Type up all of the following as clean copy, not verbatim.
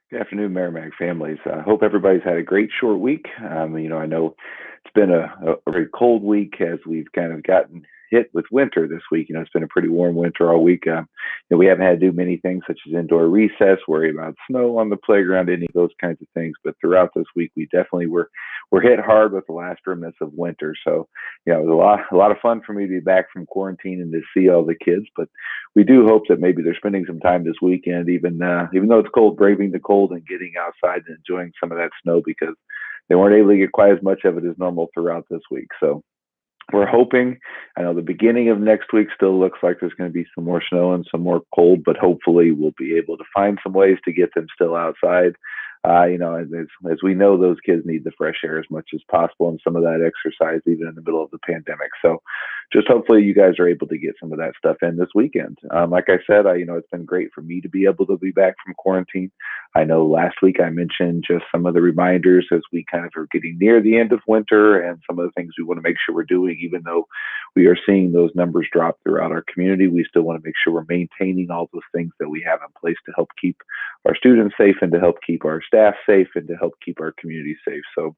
Good afternoon, Merrimack families. I hope everybody's had a great short week. I know it's been a very cold week as we've kind of gotten hit with winter this week. It's been a pretty warm winter all week. We haven't had to do many things such as indoor recess, worry about snow on the playground, any of those kinds of things. But throughout this week, we definitely were hit hard with the last remnants of winter. So, it was a lot of fun for me to be back from quarantine and to see all the kids. But we do hope that maybe they're spending some time this weekend, even though it's cold, braving the cold and getting outside and enjoying some of that snow because they weren't able to get quite as much of it as normal throughout this week. So we're hoping. I know the beginning of next week still looks like there's going to be some more snow and some more cold, but hopefully we'll be able to find some ways to get them still outside. As we know, those kids need the fresh air as much as possible and some of that exercise, even in the middle of the pandemic. So, just hopefully you guys are able to get some of that stuff in this weekend. Like I said, it's been great for me to be able to be back from quarantine. I know last week I mentioned just some of the reminders as we kind of are getting near the end of winter and some of the things we want to make sure we're doing, even though we are seeing those numbers drop throughout our community. We still want to make sure we're maintaining all those things that we have in place to help keep our students safe and to help keep our staff safe and to help keep our community safe. So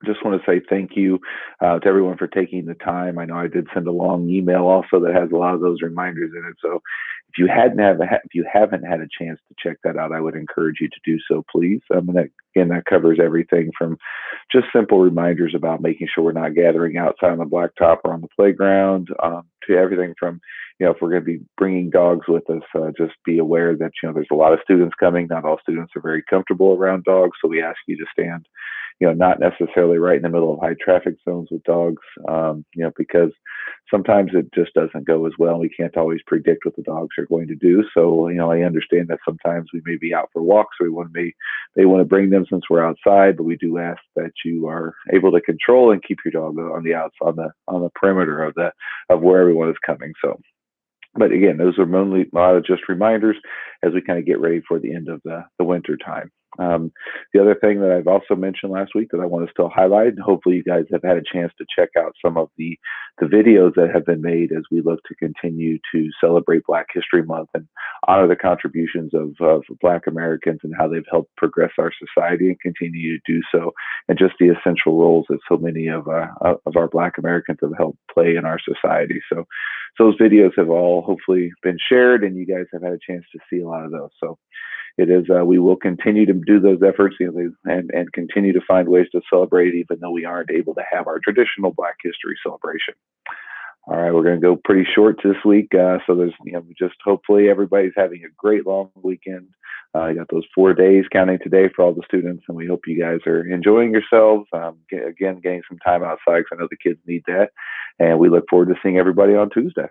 just want to say thank you to everyone for taking the time. I know I did send a long email also that has a lot of those reminders in it. So if you haven't had a chance to check that out, I would encourage you to do so, please. That covers everything from just simple reminders about making sure we're not gathering outside on the blacktop or on the playground, to everything from if we're going to be bringing dogs with us, just be aware that there's a lot of students coming. Not all students are very comfortable around dogs, so we ask you to stand not necessarily right in the middle of high traffic zones with dogs, because sometimes it just doesn't go as well. We can't always predict what the dogs are going to do. So, I understand that sometimes we may be out for walks, or they want to bring them since we're outside, but we do ask that you are able to control and keep your dog on the outside, on the perimeter of where everyone is coming. So, but again, those are mainly just reminders as we kind of get ready for the end of the winter time. The other thing that I've also mentioned last week that I want to still highlight, and hopefully you guys have had a chance to check out some of the videos that have been made as we look to continue to celebrate Black History Month and honor the contributions of Black Americans and how they've helped progress our society and continue to do so, and just the essential roles that so many of our Black Americans have helped play in our society. So those videos have all hopefully been shared, and you guys have had a chance to see a lot of those. So it is, we will continue to do those efforts, and continue to find ways to celebrate, even though we aren't able to have our traditional Black History celebration. All right, we're going to go pretty short this week. So there's, just hopefully everybody's having a great long weekend. I got those 4 days counting today for all the students, and we hope you guys are enjoying yourselves. Again, getting some time outside because I know the kids need that. And we look forward to seeing everybody on Tuesday.